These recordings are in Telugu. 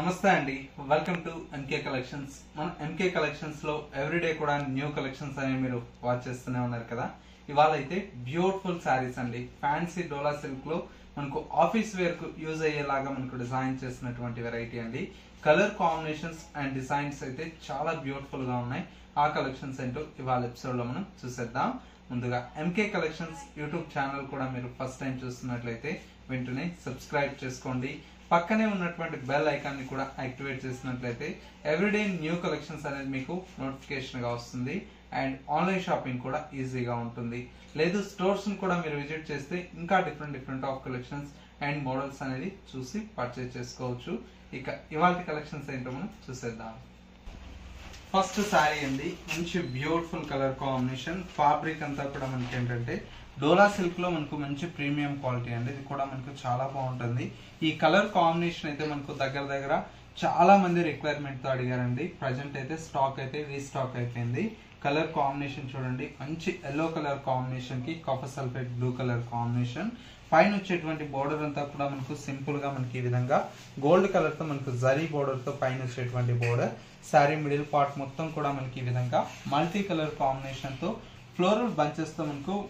నమస్తే అండి, వెల్కమ్ టు ఎంకే కలెక్షన్స్. మన ఎంకే కలెక్షన్స్ లో ఎవ్రీడే కూడా న్యూ కలెక్షన్స్ అనేవి మీరు వాచ్ చేస్తూనే ఉన్నారు కదా. ఇవాళ అయితే బ్యూటిఫుల్ శారీస్ అండి, ఫ్యాన్సీ డోలా సిల్క్ లో మనకు ఆఫీస్ వేర్ కు యూజ్ అయ్యేలాగా మనకు డిజైన్ చేసినటువంటి వెరైటీ అండి. కలర్ కాంబినేషన్స్ అండ్ డిజైన్స్ అయితే చాలా బ్యూటిఫుల్ గా ఉన్నాయి. ఆ కలెక్షన్స్ ఏంటో ఇవాళ ఎపిసోడ్ లో మనం చూసేద్దాం. ముందుగా ఎంకే కలెక్షన్స్ యూట్యూబ్ ఛానల్ కూడా మీరు ఫస్ట్ టైం చూస్తున్నట్లయితే వెంటనే సబ్స్క్రైబ్ చేసుకోండి. పక్కనే ఉన్నటువంటి బెల్ ఐకాన్ ని కూడా యాక్టివేట్ చేసినట్లయితే ఎవ్రీడే న్యూ కలెక్షన్స్ అనేది మీకు నోటిఫికేషన్ గా వస్తుంది. అండ్ ఆన్లైన్ షాపింగ్ కూడా ఈజీగా ఉంటుంది. లేదు స్టోర్స్ ని కూడా మీరు విజిట్ చేస్తే ఇంకా different of collections and models అనేది చూసి పర్చేజ్ చేసుకోవచ్చు. ఇక ఇవాళ కలెక్షన్స్ ఏంటో మనం చూసేద్దాం. ఫస్ట్ శారీ అండి, మంచి బ్యూటిఫుల్ కలర్ కాంబినేషన్. ఫ్యాబ్రిక్ అంతా కూడా మనకి ఏంటంటే డోలా సిల్క్ లో మనకు మంచి ప్రీమియం క్వాలిటీ అండి. ఇది కూడా మనకు చాలా బాగుంటుంది. ఈ కలర్ కాంబినేషన్ అయితే మనకు దగ్గర చాలా మంది రిక్వైర్మెంట్ తో అడిగారండి. ప్రజెంట్ అయితే స్టాక్ అయితే రీస్టాక్ అయిపోయింది. కలర్ కాంబినేషన్ చూడండి, మంచి ఎల్లో కలర్ కాంబినేషన్ కి copper sulphate blue colour combination. పైన వచ్చేటువంటి బోర్డర్ అంతా కూడా మనకు సింపుల్ గా మనకి ఈ విధంగా గోల్డ్ కలర్ తో మనకు జరీ బోర్డర్ తో పైన వచ్చేటువంటి బోర్డర్. శారీ మిడిల్ పార్ట్ మొత్తం కూడా మనకి ఈ విధంగా మల్టీ కలర్ కాంబినేషన్ తో ఫ్లోరల్ బంచెస్ తో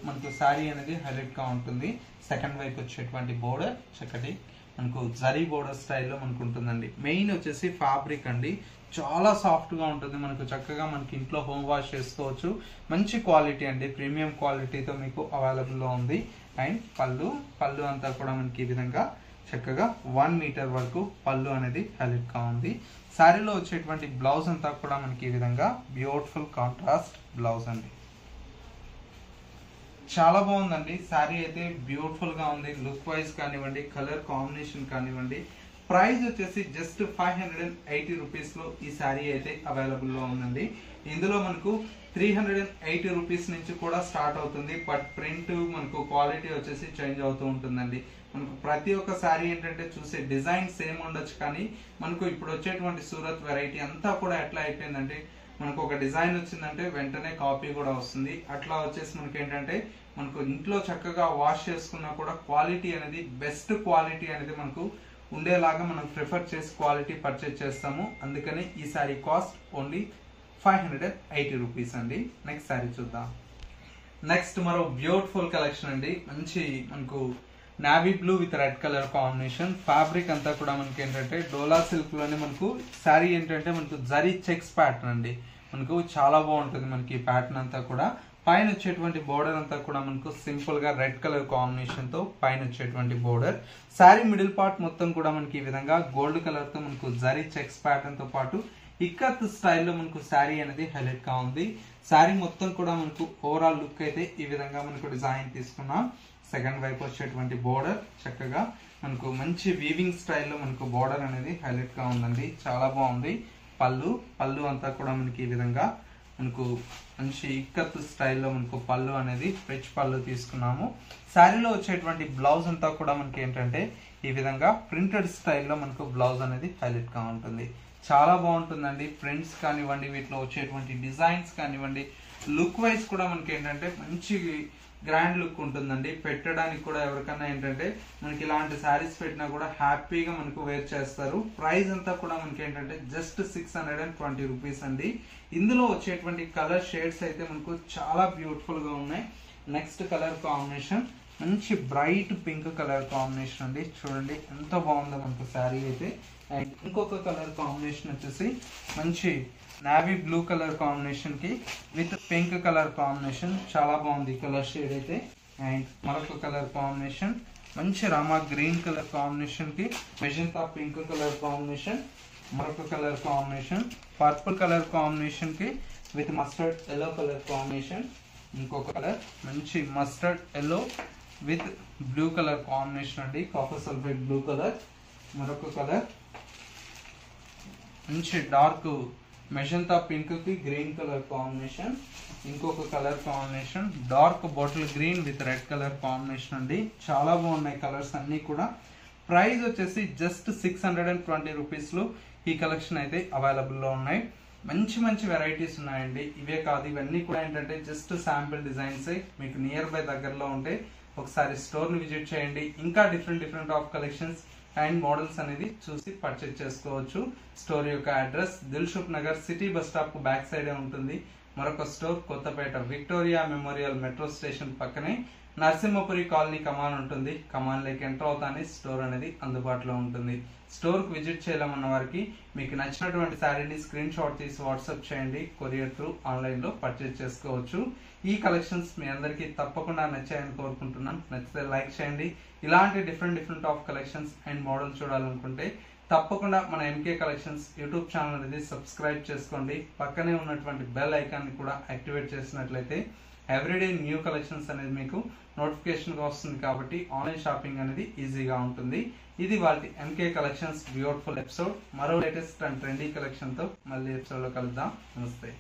మనకు శారీ అనేది హైలైట్ గా ఉంటుంది. సెకండ్ వైపు వచ్చేటువంటి బోర్డర్ చక్కటి మనకు జరీ బోర్డర్ స్టైల్లో మనకు ఉంటుందండి. మెయిన్ వచ్చేసి ఫ్యాబ్రిక్ అండి, చాలా సాఫ్ట్ గా ఉంటుంది. మనకు చక్కగా మనకి ఇంట్లో హోమ్ వాష్ చేసుకోవచ్చు. మంచి క్వాలిటీ అండి, ప్రీమియం క్వాలిటీతో మీకు అవైలబుల్ లో ఉంది. అండ్ పళ్ళు అంతా కూడా మనకి ఈ విధంగా చక్కగా 1 మీటర్ వరకు పళ్ళు అనేది హైలైట్ గా ఉంది. శారీలో వచ్చేటువంటి బ్లౌజ్ అంతా కూడా మనకి ఈ విధంగా బ్యూటిఫుల్ కాంట్రాస్ట్ బ్లౌజ్ అండి. చాలా బాగుందండి. శారీ అయితే బ్యూటిఫుల్ గా ఉంది. లుక్ వైజ్ కానివ్వండి, కలర్ కాంబినేషన్ కానివ్వండి. ప్రైస్ వచ్చేసి జస్ట్ 580 రూపీస్ లో ఈ శారీ అయితే అవైలబుల్ లో ఉందండి. ఇందులో మనకు 380 రూపీస్ నుంచి కూడా స్టార్ట్ అవుతుంది. బట్ ప్రింట్ మనకు క్వాలిటీ వచ్చేసి చేంజ్ అవుతూ ఉంటుందండి. మనకు ప్రతి ఒక్క శారీ ఏంటంటే చూసే డిజైన్ సేమ్ ఉండొచ్చు, కానీ మనకు ఇప్పుడు వచ్చేటువంటి సూరత్ వెరైటీ అంతా కూడా ఎట్లా అయిపోయిందంటే మనకు ఒక డిజైన్ వచ్చిందంటే వెంటనే కాపీ కూడా వస్తుంది. అట్లా వచ్చేసి మనకి ఏంటంటే మనకు ఇంట్లో చక్కగా వాష్ చేసుకున్నా కూడా క్వాలిటీ అనేది బెస్ట్ క్వాలిటీ అనేది మనకు ఉండేలాగా మనం ప్రిఫర్ చేసి క్వాలిటీ పర్చేజ్ చేస్తాము. అందుకని ఈ శారీ కాస్ట్ ఓన్లీ 580 రూపీస్ అండి. నెక్స్ట్ శారీ చూద్దాం. నెక్స్ట్ మరో బ్యూటిఫుల్ కలెక్షన్ అండి, మంచి మనకు navy blue with red colour combination. Fabric అంతా కూడా మనకి ఏంటంటే డోలా సిల్క్ లోనే మనకు శారీ ఏంటంటే మనకు జరీ చెక్స్ ప్యాటర్న్ అండి. మనకు చాలా బాగుంటుంది. మనకి ఈ ప్యాటర్న్ అంతా కూడా పైన వచ్చేటువంటి బోర్డర్ అంతా కూడా మనకు సింపుల్ గా రెడ్ కలర్ కాంబినేషన్ తో పైన వచ్చేటువంటి బోర్డర్. శారీ మిడిల్ పార్ట్ మొత్తం కూడా మనకి ఈ విధంగా గోల్డ్ కలర్ తో మనకు జరీ చెక్స్ ప్యాటర్న్ తో పాటు ఇక్కత్ స్టైల్లో మనకు శారీ అనేది హైలైట్ గా ఉంది. శారీ మొత్తం కూడా మనకు ఓవరాల్ లుక్ అయితే ఈ విధంగా మనకు డిజైన్ తీసుకున్నాం. సెకండ్ వైపు వచ్చేటువంటి బోర్డర్ చక్కగా మనకు మంచి వీవింగ్ స్టైల్లో మనకు బోర్డర్ అనేది హైలైట్ గా ఉందండి. చాలా బాగుంది. పళ్ళు అంతా కూడా మనకి ఈ విధంగా మనకు మంచి ఇక్కత్ స్టైల్లో మనకు పళ్ళు అనేది రిచ్ పళ్ళు తీసుకున్నాము. శారీలో వచ్చేటువంటి బ్లౌజ్ అంతా కూడా మనకి ఏంటంటే ఈ విధంగా ప్రింటెడ్ స్టైల్లో మనకు బ్లౌజ్ అనేది హైలైట్ గా ఉంటుంది. చాలా బాగుంటుందండి. ప్రింట్స్ కానివ్వండి, వీటిలో వచ్చేటువంటి డిజైన్స్ కానివ్వండి, లుక్ వైజ్ కూడా మనకి ఏంటంటే మంచి గ్రాండ్ లుక్ ఉంటుందండి. పెట్టడానికి కూడా ఎవరికన్నా ఏంటంటే మనకి ఇలాంటి శారీస్ పెట్టినా కూడా హ్యాపీగా మనకు వేర్ చేస్తారు. ప్రైస్ అంతా కూడా మనకి ఏంటంటే జస్ట్ 620 రూపీస్ అండి. ఇందులో వచ్చేటువంటి కలర్ షేడ్స్ అయితే మనకు చాలా బ్యూటిఫుల్ గా ఉన్నాయి. నెక్స్ట్ కలర్ కాంబినేషన్ మంచి బ్రైట్ పింక్ కలర్ కాంబినేషన్ అండి. చూడండి ఎంత బాగుందో మనకు శారీ అయితే. అండ్ ఇంకొక కలర్ కాంబినేషన్ వచ్చేసి మంచి నావీ బ్లూ కలర్ కాంబినేషన్ కి విత్ పింక్ కలర్ కాంబినేషన్. చాలా బాగుంది కలర్ షేడ్ అయితే. అండ్ మరొక కలర్ కాంబినేషన్ మంచి రామా గ్రీన్ కలర్ కాంబినేషన్ కి మెజంతా పింక్ కలర్ కాంబినేషన్. మరొక colour combination purple colour combination కి with mustard yellow colour combination. ఇంకొక కలర్ మంచి mustard yellow with blue colour combination అండి, కాపర్ సల్ఫేట్ బ్లూ కలర్. మరొక కలర్ మంచి డార్క్ మెజంతా పింక్ కి గ్రీన్ కలర్ కాంబినేషన్. ఇంకొక colour combination dark bottle green with red colour combination అండి. చాలా బాగున్నాయి కలర్స్ అన్ని కూడా. ప్రైస్ వచ్చేసి జస్ట్ 620 రూపీస్ లో ఈ కలెక్షన్ అయితే అవైలబుల్ లో ఉన్నాయి. మంచి వెరైటీస్ ఉన్నాయండి. ఇవే కాదు, ఇవన్నీ కూడా ఏంటంటే జస్ట్ శాంపిల్ డిజైన్స్. మీకు నియర్ బై దగ్గరలో ఉంటే ఒకసారి స్టోర్ ని విజిట్ చేయండి. ఇంకా different of collections and models అనేది చూసి పర్చేజ్ చేసుకోవచ్చు. స్టోర్ యొక్క address Dilsukhnagar city bus stop కు బ్యాక్ సైడే ఉంటుంది. మరొక store Kothapet Victoria Memorial metro station పక్కనే నరసింహపురి కాలనీ కమాన్ ఉంటుంది. కమాన్ లేక్ ఎంటర్ అవుతానే స్టోర్ అనేది అందుబాటులో ఉంటుంది. స్టోర్ కు విజిట్ చేయాలన్న వారికి మీకు నచ్చినటువంటి శారీని స్క్రీన్ షాట్ తీసి వాట్సాప్ చేయండి. కొరియర్ త్రూ ఆన్లైన్ లో పర్చేజ్ చేసుకోవచ్చు. ఈ కలెక్షన్స్ మీ అందరికీ తప్పకుండా నచ్చాయని కోరుకుంటున్నాను. నచ్చితే లైక్ చేయండి. ఇలాంటి different of collections and model చూడాలనుకుంటే తప్పకుండా మన ఎంకే కలెక్షన్స్ యూట్యూబ్ ఛానల్ అనేది సబ్స్క్రైబ్ చేసుకోండి. పక్కనే ఉన్నటువంటి బెల్ ఐకాన్ ని కూడా యాక్టివేట్ చేసినట్లయితే ఎవ్రీడే న్యూ కలెక్షన్స్ అనేది మీకు నోటిఫికేషన్ గా వస్తుంది. కాబట్టి ఆన్లైన్ షాపింగ్ అనేది ఈజీగా ఉంటుంది. ఇది వాళ్ళ ఎంకే కలెక్షన్స్ బ్యూటిఫుల్ ఎపిసోడ్. మరో లేటెస్ట్ అండ్ ట్రెండీ కలెక్షన్ తో మళ్ళీ ఎపిసోడ్ లో కలుద్దాం. నమస్తే.